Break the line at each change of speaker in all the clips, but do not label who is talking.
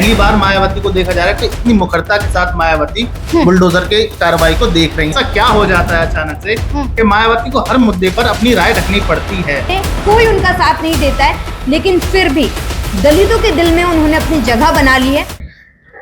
पहली बार मायावती को देखा जा रहा है कि इतनी मुखरता के साथ मायावती बुलडोजर के कार्रवाई को देख रही है। ऐसा क्या हो जाता है अचानक से कि मायावती को हर मुद्दे पर अपनी राय रखनी पड़ती है।
कोई उनका साथ नहीं देता है, लेकिन फिर भी दलितों के दिल में उन्होंने अपनी जगह बना ली है।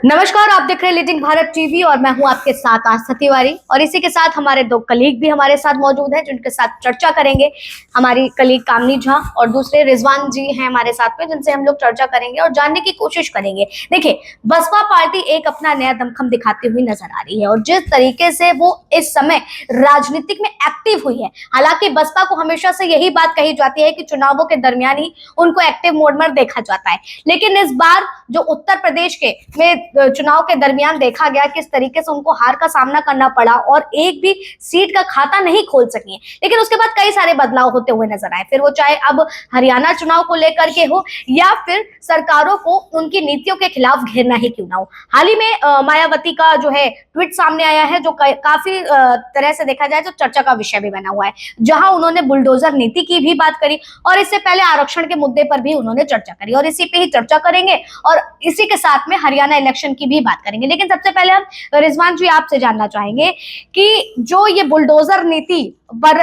नमस्कार, आप देख रहे हैं लीडिंग भारत टीवी और मैं हूं आपके साथ आस्था तिवारी। और इसी के साथ हमारे दो कलीग भी हमारे साथ मौजूद हैं जिनके साथ चर्चा करेंगे। हमारी कलीग कामनी झा और दूसरे रिजवान जी हैं हमारे साथ में, जिनसे हम लोग चर्चा करेंगे और जानने की कोशिश करेंगे। देखिए, बसपा पार्टी एक अपना नया दमखम दिखाती हुई नजर आ रही है और जिस तरीके से वो इस समय राजनीतिक में एक्टिव हुई है। हालांकि बसपा को हमेशा से यही बात कही जाती है कि चुनावों के दरमियान ही उनको एक्टिव मोड में देखा जाता है, लेकिन इस बार जो उत्तर प्रदेश के में चुनाव के दरमियान देखा गया किस तरीके से उनको हार का सामना करना पड़ा और एक भी सीट का खाता नहीं खोल सकी। लेकिन उसके बाद कई सारे बदलाव होते हुए नजर आए, फिर वो चाहे अब हरियाणा चुनाव को लेकर के हो या फिर सरकारों को उनकी नीतियों के खिलाफ घेरना ही क्यों ना हो। हाल ही में मायावती का जो है ट्वीट सामने आया है, जो काफी तरह से देखा जाए तो चर्चा का विषय भी बना हुआ है, जहां उन्होंने बुलडोजर नीति की भी बात करी और इससे पहले आरक्षण के मुद्दे पर भी उन्होंने चर्चा करी और इसी पे ही चर्चा करेंगे और इसी के साथ में हरियाणा इलेक्शन की भी बात करेंगे। लेकिन सबसे पहले हम रिजवान जी आपसे जानना चाहेंगे कि जो ये बुलडोजर नीति पर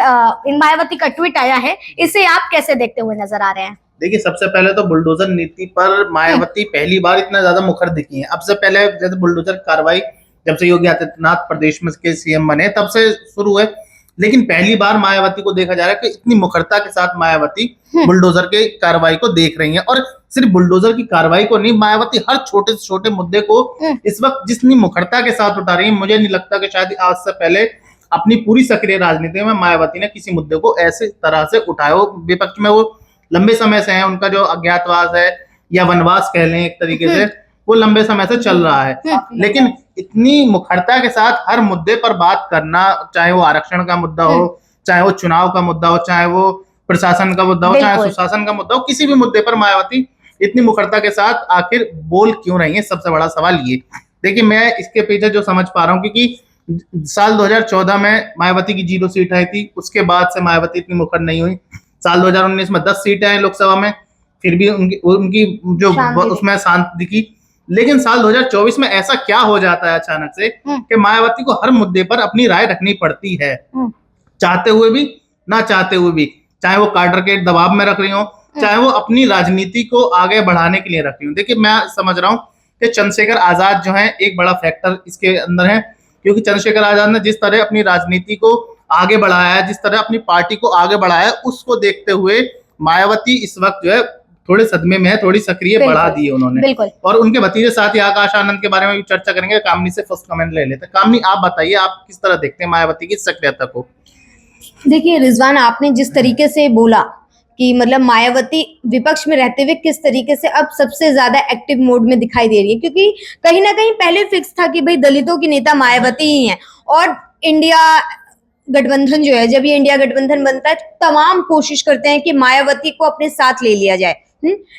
इन मायावती का ट्वीट आया है, इसे आप कैसे देखते हुए नजर आ रहे हैं?
देखिए, सबसे पहले तो बुलडोजर नीति पर मायावती पहली बार इतना ज्यादा मुखर दिखी है। अब से पहले जैसे बुलडोजर कार्रवाई जब से योगी आदित्यनाथ प्रदेश में के सीएम बने तब से शुरू है, लेकिन पहली बार मायावती को देखा जा रहा है कि इतनी मुखरता के साथ मायावती बुलडोजर के कार्रवाई को देख रही है। और सिर्फ बुलडोजर की कार्रवाई को नहीं, मायावती हर छोटे से छोटे मुद्दे को इस वक्त जितनी मुखरता के साथ उठा रही है, मुझे नहीं लगता कि शायद आज से पहले अपनी पूरी सक्रिय राजनीति में मायावती ने किसी मुद्दे को ऐसे तरह से उठाया हो। विपक्ष में वो लंबे समय से है, उनका जो अज्ञातवास है या वनवास कह लें एक तरीके से, वो लंबे समय से चल रहा है, लेकिन इतनी मुखरता के साथ हर मुद्दे पर बात करना, चाहे वो आरक्षण का मुद्दा हो, चाहे वो चुनाव का मुद्दा हो, चाहे वो प्रशासन का मुद्दा हो, चाहे सुशासन का मुद्दा हो, किसी भी मुद्दे पर मायावती इतनी मुखरता के साथ आखिर बोल क्यों रही है, सबसे बड़ा सवाल ये। देखिए, मैं इसके पीछे जो समझ पा रहा हूँ, क्योंकि साल 2014 में मायावती की 0 सीट आई थी, उसके बाद से मायावती इतनी मुखर नहीं हुई। साल 2019 में 10 सीटें आई लोकसभा में, फिर भी उनकी जो उसमें शांति दिखी। लेकिन साल 2024 में ऐसा क्या हो जाता है अचानक से कि मायावती को हर मुद्दे पर अपनी राय रखनी पड़ती है, चाहते हुए भी ना चाहते हुए भी, चाहे वो कार्डर के दबाव में रख रही हो, चाहे वो अपनी राजनीति को आगे बढ़ाने के लिए रख रही हो। देखिए, मैं समझ रहा हूँ कि चंद्रशेखर आजाद जो है एक बड़ा फैक्टर इसके अंदर है, क्योंकि चंद्रशेखर आजाद ने जिस तरह अपनी राजनीति को आगे बढ़ाया है, जिस तरह अपनी पार्टी को आगे बढ़ाया है, उसको देखते हुए मायावती इस वक्त जो है थोड़े सदमे में है, थोड़ी सक्रिय बढ़ा दी है उन्होंने। और उनके भतीजे साथी आकाश आनंद के बारे में भी चर्चा करेंगे। कामनी से फर्स्ट कमेंट ले लेते हैं। कामनी, आप बताइए, आप किस तरह देखते हैं मायावती की सक्रियता को?
देखिए रिजवान, आपने जिस तरीके से बोला कि मतलब मायावती विपक्ष में रहते हुए किस तरीके से अब सबसे ज्यादा एक्टिव मोड में दिखाई दे रही है, क्योंकि कहीं ना कहीं पहले फिक्स था कि भाई दलितों की नेता मायावती ही है और इंडिया गठबंधन जो है, जब ये इंडिया गठबंधन बनता है तो तमाम कोशिश करते हैं कि मायावती को अपने साथ ले लिया जाए।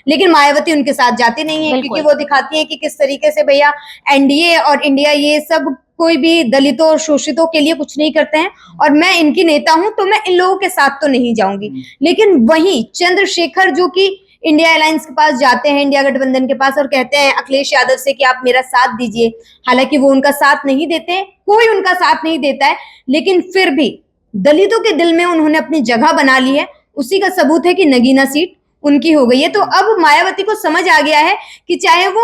लेकिन मायावती उनके साथ जाती नहीं है, क्योंकि वो दिखाती है कि किस तरीके से भैया एनडीए और इंडिया ये सब कोई भी दलितों और शोषितों के लिए कुछ नहीं करते हैं और मैं इनकी नेता हूं तो मैं इन लोगों के साथ तो नहीं जाऊंगी। लेकिन वहीं चंद्रशेखर जो कि इंडिया अलायंस के पास जाते हैं, इंडिया गठबंधन के पास, और कहते हैं अखिलेश यादव से कि आप मेरा साथ दीजिए। हालांकि वो उनका साथ नहीं देते, कोई उनका साथ नहीं देता है, लेकिन फिर भी दलितों के दिल में उन्होंने अपनी जगह बना ली है। उसी का सबूत है कि नगीना सीट उनकी हो गई है। तो अब मायावती को समझ आ गया है कि चाहे वो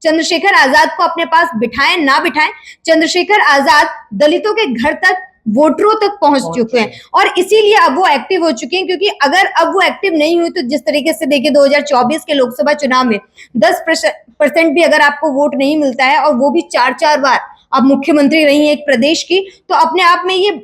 चंद्रशेखर आजाद को अपने पास बिठाएं ना बिठाएं, चंद्रशेखर आजाद दलितों के घर तक, वोटरों तक पहुंच चुके हैं और इसीलिए अब वो एक्टिव हो चुके हैं। क्योंकि अगर अब वो एक्टिव नहीं हुई तो जिस तरीके से देखिए 2024 के लोकसभा चुनाव में 10% भी अगर आपको वोट नहीं मिलता है और वो भी 4-4 बार अब मुख्यमंत्री रही है एक प्रदेश की, तो अपने आप में ये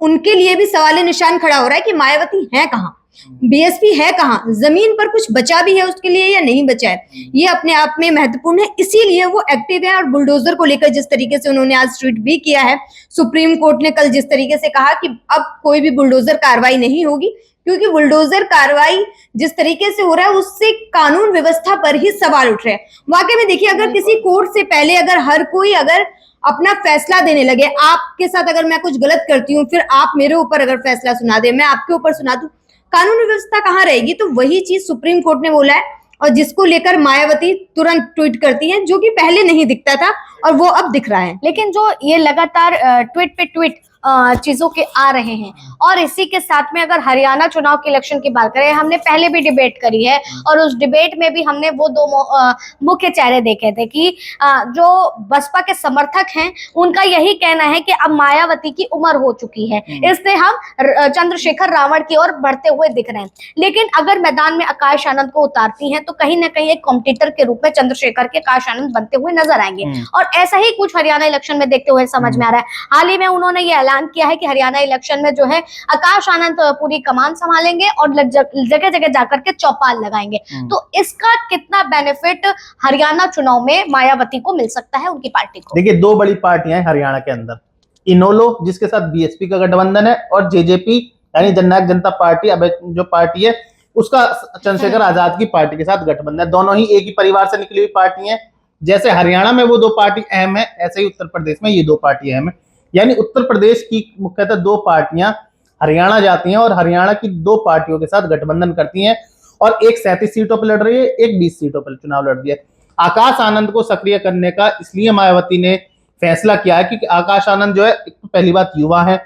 उनके लिए भी सवाल निशान खड़ा हो रहा है कि मायावती है कहाँ, बीएसपी है कहाँ, जमीन पर कुछ बचा भी है उसके लिए या नहीं बचा है, ये अपने आप में महत्वपूर्ण है। इसीलिए वो एक्टिव है और बुलडोजर को लेकर जिस तरीके से उन्होंने आज ट्वीट भी किया है, सुप्रीम कोर्ट ने कल जिस तरीके से कहा कि अब कोई भी बुलडोजर कार्रवाई नहीं होगी, क्योंकि बुलडोजर कार्रवाई जिस तरीके से हो रहा है उससे कानून व्यवस्था पर ही सवाल उठ रहे हैं। वाकई में देखिए, अगर किसी कोर्ट से पहले अगर हर कोई अगर अपना फैसला देने लगे, आपके साथ अगर मैं कुछ गलत करती हूँ फिर आप मेरे ऊपर अगर फैसला सुना दे, मैं आपके ऊपर सुना दूं, कानून व्यवस्था कहाँ रहेगी? तो वही चीज सुप्रीम कोर्ट ने बोला है और जिसको लेकर मायावती तुरंत ट्वीट करती हैं, जो कि पहले नहीं दिखता था और वो अब दिख रहा है।
लेकिन जो ये लगातार ट्वीट पे ट्वीट चीजों के आ रहे हैं, और इसी के साथ में अगर हरियाणा चुनाव के इलेक्शन की बात करें, हमने पहले भी डिबेट करी है और उस डिबेट में भी हमने वो दो मुख्य चेहरे देखे थे कि जो बसपा के समर्थक हैं उनका यही कहना है कि अब मायावती की उम्र हो चुकी है, इसलिए हम चंद्रशेखर रावण की ओर बढ़ते हुए दिख रहे हैं। लेकिन अगर मैदान में आकाश आनंद को उतारती हैं तो कहीं ना कहीं एक कॉम्पिटिटर के रूप में चंद्रशेखर के आकाश आनंद बनते हुए नजर आएंगे, और ऐसा ही कुछ हरियाणा इलेक्शन में देखते हुए समझ में आ रहा है। हाल ही में उन्होंने ये ऐलान किया है कि हरियाणा इलेक्शन में जो है आकाश आनंद पूरी कमान संभालेंगे और जगह जगह जाकर के चौपाल लगाएंगे। तो इसका कितना बेनिफिट हरियाणा चुनाव में मायावती को मिल सकता है, उनकी पार्टी को?
देखिए, दो बड़ी पार्टियां हैं हरियाणा के अंदर, इनोलो जिसके साथ बीएसपी का गठबंधन है, और जेजेपी यानी जननायक जनता पार्टी अब जो पार्टी है उसका चंद्रशेखर आजाद की पार्टी के साथ गठबंधन है। दोनों ही एक ही परिवार से निकली हुई पार्टी हैं। जैसे हरियाणा में वो दो पार्टी अहम है, ऐसे ही उत्तर प्रदेश में ये दो पार्टी अहम है। यानी उत्तर प्रदेश की मुख्यतः दो पार्टियां हरियाणा जाती हैं और हरियाणा की दो पार्टियों के साथ गठबंधन करती हैं, और एक 37 सीटों पर लड़ रही है, एक 20 सीटों पर चुनाव लड़ रही है। आकाश आनंद को सक्रिय करने का इसलिए मायावती ने फैसला किया है क्योंकि आकाश आनंद जो है, पहली बात युवा है,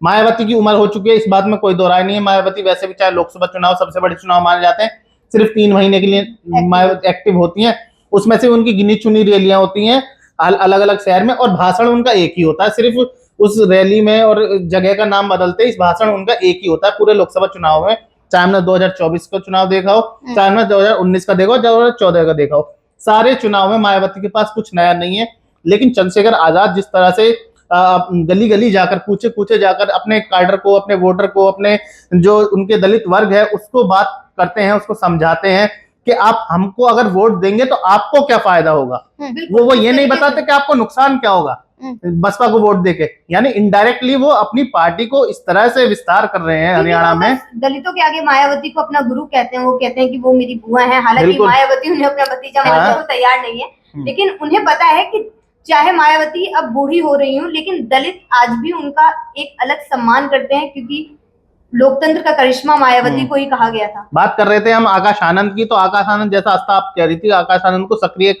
मायावती की उम्र हो चुकी है, इस बात में कोई दो राय नहीं है। मायावती वैसे भी चाहे लोकसभा चुनाव सबसे बड़े चुनाव माने जाते हैं, सिर्फ 3 महीने के लिए मायावती एक्टिव होती हैं, उसमें से उनकी गिनी चुनी रैलियां होती हैं अलग अलग शहर में, और भाषण उनका एक ही होता है, सिर्फ उस रैली में और जगह का नाम बदलते, इस भाषण उनका एक ही होता है पूरे लोकसभा चुनाव में। चाहे हमने 2024 का चुनाव देखा हो, चाहे हमने 2019 का देखा हो, 2014 का देखा हो, सारे चुनाव में मायावती के पास कुछ नया नहीं है। लेकिन चंद्रशेखर आजाद जिस तरह से गली गली जाकर पूछे पूछे जाकर अपने कैडर को, अपने वोटर को, अपने जो उनके दलित वर्ग है उसको बात करते हैं, उसको समझाते हैं कि आप हमको अगर वोट देंगे तो आपको क्या फायदा होगा, वो ये नहीं बताते कि आपको नुकसान क्या होगा बसपा को वोट देके। यानी इनडायरेक्टली वो अपनी पार्टी को इस तरह से विस्तार कर रहे हैं हरियाणा में।
दलितों के आगे मायावती को अपना गुरु कहते हैं, वो कहते हैं कि वो मेरी बुआ है, हालांकि मायावती उन्हें अपना भतीजा मानने को तैयार नहीं है, लेकिन उन्हें पता है कि चाहे मायावती अब बूढ़ी हो रही हूँ, लेकिन दलित आज भी उनका एक अलग सम्मान करते हैं, क्योंकि लोकतंत्र का करिश्मा मायावती को ही कहा गया था।
बात कर रहे थे हम आकाश आनंद की, तो आकाश आनंद जैसा आस्था आप कह रही थी, आकाश आनंद को सक्रिय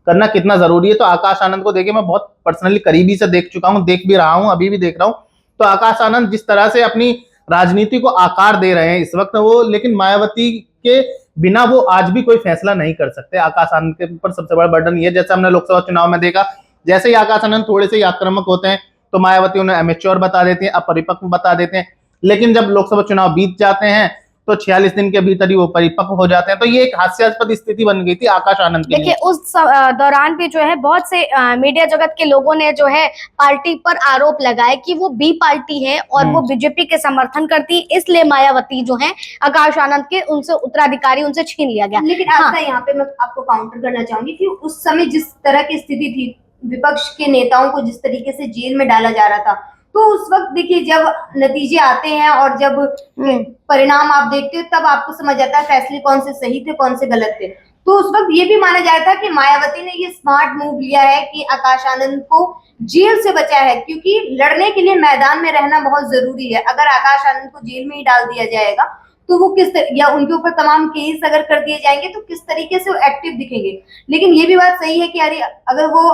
करना कितना जरूरी है, तो आकाश आनंद को देखिए मैं बहुत पर्सनली करीबी से देख चुका हूँ, देख भी रहा हूँ, अभी भी देख रहा हूँ। तो आकाश आनंद जिस तरह से अपनी राजनीति को आकार दे रहे हैं इस वक्त वो, लेकिन मायावती के बिना वो आज भी कोई फैसला नहीं कर सकते। आकाश आनंद के ऊपर सबसे बड़ा बर्डन ये, जैसे हमने लोकसभा चुनाव में देखा, जैसे ही आकाश आनंद थोड़े से आक्रामक होते हैं तो मायावती उन्हें अमेच्योर बता देती है, अपरिपक्व बता देते हैं, लेकिन जब लोकसभा चुनाव बीत जाते हैं तो 46 दिन के भीतर ही वो परिपक्व हो जाते हैं। तो ये एक हास्यास्पद स्थिति बन गई थी आकाश आनंद के लिए।
देखिए उस दौरान भी जो है बहुत से मीडिया जगत के लोगों ने जो है पार्टी पर आरोप लगाए कि वो बी पार्टी है और वो बीजेपी के समर्थन करती, इसलिए मायावती जो है आकाश आनंद के उनसे उत्तराधिकारी उनसे छीन लिया गया।
लेकिन हाँ, यहाँ पे मैं आपको काउंटर करना चाहूंगी कि उस समय जिस तरह की स्थिति थी, विपक्ष के नेताओं को जिस तरीके से जेल में डाला जा रहा था, तो उस वक्त देखिए जब नतीजे आते हैं और जब परिणाम आप देखते हो तब आपको समझ आता है फैसले कौन से सही थे कौन से गलत थे। तो उस वक्त ये भी माना जा रहा था कि मायावती ने ये स्मार्ट मूव लिया है कि आकाश आनंद को जेल से बचाया है, क्योंकि लड़ने के लिए मैदान में रहना बहुत जरूरी है। अगर आकाश आनंद को जेल में ही डाल दिया जाएगा तो वो या उनके ऊपर तमाम केस अगर कर दिए जाएंगे तो किस तरीके से वो एक्टिव दिखेंगे। लेकिन ये भी बात सही है कि अगर वो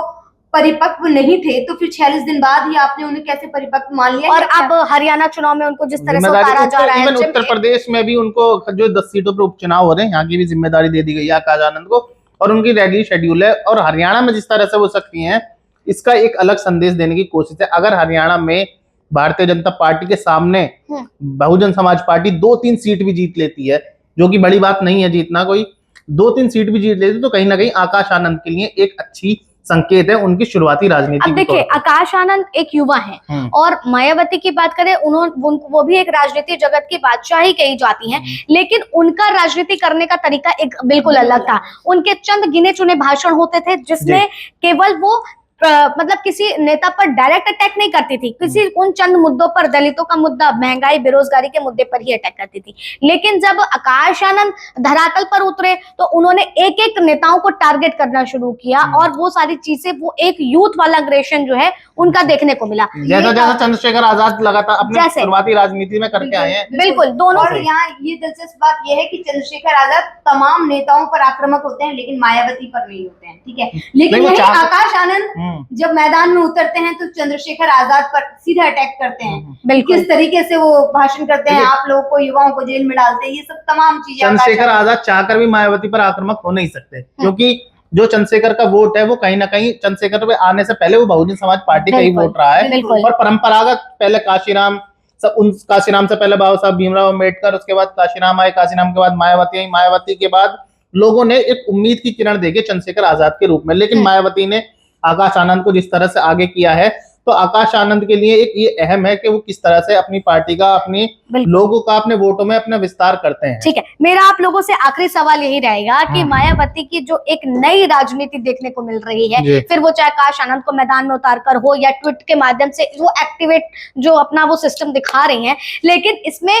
परिपक्व नहीं थे तो फिर 46 दिन बाद ही आपने उन्हें कैसे परिपक्व मान लिया।
और अब हरियाणा चुनाव में उनको जिस तरह से उतारा जा रहा है,
उत्तर प्रदेश में भी उनको जो 10 सीटों पर उपचुनाव हो रहे हैं, यहाँ की भी जिम्मेदारी दे दी गई है आकाश आनंद को, और उनकी रैली शेड्यूल है। और हरियाणा में जिस तरह से वो सक्रिय हैं, इसका एक अलग संदेश देने की कोशिश है। अगर हरियाणा में भारतीय जनता पार्टी के सामने बहुजन समाज पार्टी 2-3 सीट भी जीत लेती है, जो कि बड़ी बात नहीं है जीतना, कोई 2-3 सीट भी जीत लेती, तो कहीं ना कहीं आकाश आनंद के लिए एक अच्छी संकेत है उनकी शुरुआती राजनीति।
अब देखिए आकाश आनंद एक युवा है और मायावती की बात करें, वो भी एक राजनीति जगत की बादशाही कही जाती हैं, लेकिन उनका राजनीति करने का तरीका एक बिल्कुल अलग था। उनके चंद गिने चुने भाषण होते थे जिसमें केवल वो मतलब किसी नेता पर डायरेक्ट अटैक नहीं करती थी, किसी उन चंद मुद्दों पर, दलितों का मुद्दा, महंगाई, बेरोजगारी के मुद्दे पर ही अटैक करती थी। लेकिन जब आकाश आनंद धरातल पर उतरे तो उन्होंने एक एक नेताओं को टारगेट करना शुरू किया और वो सारी चीजें, वो एक यूथ वाला अग्रेशन जो है उनका देखने को मिला।
जैसा जैसा चंद्रशेखर आजाद लगातार अपने शुरुआती राजनीति में करके आए हैं।
बिल्कुल, दोनों।
और यहाँ ये दिलचस्प बात यह है कि चंद्रशेखर आजाद तमाम नेताओं पर आक्रामक होते हैं लेकिन मायावती पर नहीं होते हैं, ठीक है। लेकिन यही आकाश आनंद जब मैदान में उतरते हैं तो चंद्रशेखर आजाद पर सीधा अटैक करते हैं। किस तरीके से वो भाषण करते हैं, आप लोगों को, युवाओं को जेल में डालते हैं, ये सब तमाम चीजें।
चंद्रशेखर आजाद चाहकर भी मायावती पर आक्रामक हो नहीं सकते, क्योंकि जो चंद्रशेखर का वोट है वो कहीं ना कहीं चंद्रशेखर पे आने से पहले वो बहुजन समाज पार्टी का ही वोट रहा है। और परंपरागत पहले काशीराम, काशीराम से पहले बाबा साहब भीमराव अम्बेडकर, उसके बाद काशीराम आए, काशीराम के बाद मायावती आई, मायावती के बाद लोगों ने एक उम्मीद की किरण देखी चंद्रशेखर आजाद के रूप में। लेकिन मायावती ने आकाश आनंद को जिस तरह से आगे किया है, तो आकाश आनंद के लिए एक ये अहम है कि वो किस तरह से अपनी पार्टी का, अपनी लोगों का, अपने वोटों में अपना विस्तार करते हैं।
ठीक है, मेरा आप लोगों से आखिरी सवाल यही रहेगा कि मायावती की जो एक नई राजनीति देखने को मिल रही है, फिर वो चाहे आकाश आनंद को मैदान में उतारकर हो या ट्वीट के माध्यम से वो एक्टिवेट जो अपना वो सिस्टम दिखा रही हैं, लेकिन इसमें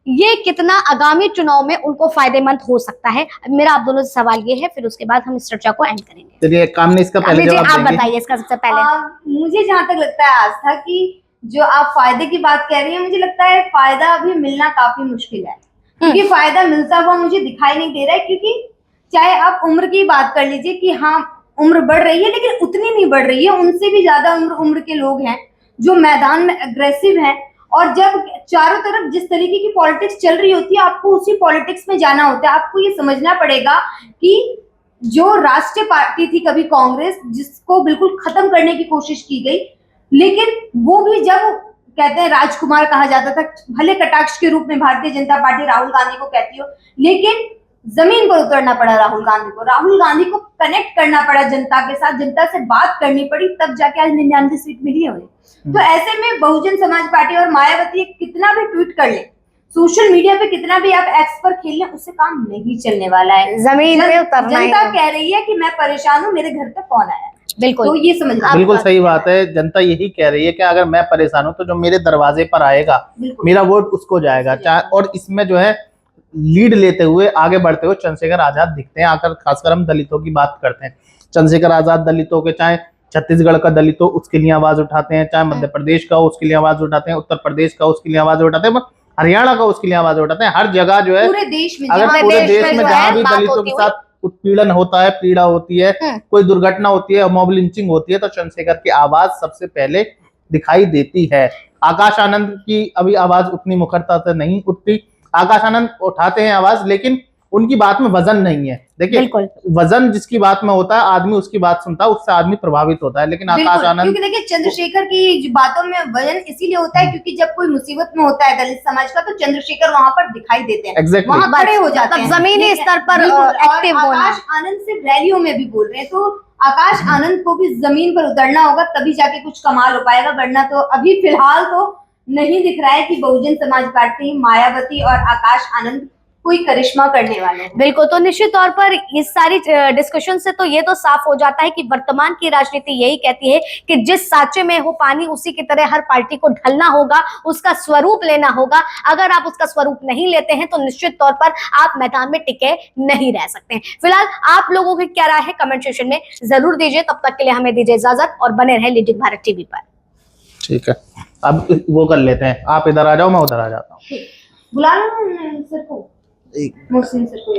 ये कितना आगामी चुनाव में उनको फायदेमंद हो सकता है, मेरा आप दोनों से सवाल ये है। फिर उसके बाद हम इस चर्चा को एंड करेंगे।
चलिए कामनी इसका पहले जवाब
आप बताइए इसका सबसे पहले।
मुझे जहां तक लगता है आस्था की जो आप फायदे की बात कह रही है, मुझे लगता है फायदा अभी मिलना काफी मुश्किल है, क्योंकि फायदा मिलता हुआ मुझे दिखाई नहीं दे रहा है। क्योंकि चाहे आप उम्र की बात कर लीजिए कि हाँ उम्र बढ़ रही है, लेकिन उतनी नहीं बढ़ रही है, उनसे भी ज्यादा उम्र के लोग हैं जो मैदान में अग्रेसिव हैं। और जब चारों तरफ जिस तरीके की पॉलिटिक्स चल रही होती है, आपको उसी पॉलिटिक्स में जाना होता है। आपको ये समझना पड़ेगा कि जो राष्ट्रीय पार्टी थी कभी कांग्रेस, जिसको बिल्कुल खत्म करने की कोशिश की गई, लेकिन वो भी जब कहते हैं राजकुमार कहा जाता था, भले कटाक्ष के रूप में भारतीय जनता पार्टी राहुल गांधी को कहती हो, लेकिन जमीन पर उतरना पड़ा राहुल गांधी को। राहुल गांधी को कनेक्ट करना पड़ा जनता के साथ, जनता से बात करनी पड़ी, तब जाके आज 99 सीट मिली है उन्हें। तो ऐसे में बहुजन समाज पार्टी और मायावती कितना भी ट्वीट कर ले, सोशल मीडिया पे कितना भी आप एक्स पर खेल लें, उससे काम नहीं चलने वाला है।
जमीन पे उतरना है।
जनता कह रही है कि मैं परेशान हूँ, मेरे घर तक कौन आया।
बिल्कुल,
तो ये समझना
बिल्कुल सही बात है। जनता यही कह रही है कि अगर मैं परेशान हूं तो जो मेरे दरवाजे पर आएगा मेरा वोट उसको जाएगा। और इसमें जो है लीड लेते हुए, आगे बढ़ते हुए चंद्रशेखर आजाद दिखते हैं। आकर खासकर हम दलितों की बात करते हैं, चंद्रशेखर आजाद दलितों के, चाहे छत्तीसगढ़ का दलित हो उसके लिए आवाज उठाते हैं, चाहे मध्य प्रदेश का हो उसके लिए आवाज उठाते हैं, उत्तर प्रदेश का उसके लिए आवाज उठाते हैं, हरियाणा का उसके लिए आवाज उठाते हैं। हर जगह जो है
पूरे देश में,
अगर पूरे देश में जहां भी दलितों के साथ उत्पीड़न होता है, पीड़ा होती है, कोई दुर्घटना होती है, मॉब लिंचिंग होती है, तो चंद्रशेखर की आवाज सबसे पहले दिखाई देती है। आकाश आनंद की अभी आवाज उतनी मुखरता से नहीं उठती। आकाश आनंद उठाते हैं आवाज, लेकिन उनकी बात में वजन नहीं है। देखिए, वजन जिसकी बात में होता है, आदमी उसकी बात सुनता है, उससे आदमी प्रभावित होता है। लेकिन आकाश आनंद,
क्योंकि देखिए चंद्रशेखर की बातों में वजन इसीलिए होता है क्योंकि जब कोई मुसीबत में होता है दलित समाज का, तो चंद्रशेखर वहां पर दिखाई देते हैं, वहां खड़े हो जाते हैं,
जमीनी स्तर पर एक्टिव होना।
आकाश आनंद सिर्फ रैलियों में भी बोल रहे हैं, तो आकाश आनंद को भी जमीन पर उतरना होगा, तभी जाके कुछ कमाल हो पाएगा। वरना तो अभी फिलहाल तो नहीं दिख रहा है कि बहुजन समाज पार्टी, मायावती और आकाश आनंद कोई करिश्मा करने वाले हैं।
बिल्कुल, तो निश्चित तौर पर इस सारी डिस्कशन से तो ये तो साफ हो जाता है कि वर्तमान की राजनीति यही कहती है कि जिस सांचे में हो पानी, उसी की तरह हर पार्टी को ढलना होगा, उसका स्वरूप लेना होगा। अगर आप उसका स्वरूप नहीं लेते हैं तो निश्चित तौर पर आप मैदान में टिके नहीं रह सकते हैं। फिलहाल आप लोगों की क्या राय है कमेंट सेक्शन में जरूर दीजिए। तब तक के लिए हमें दीजिए इजाजत और बने रहे लीडिंग भारत टीवी पर।
ठीक है, अब वो कर लेते हैं, आप इधर आ जाओ, मैं उधर आ जाता हूँ।
बुला लो सर को, मोहसिन सर को।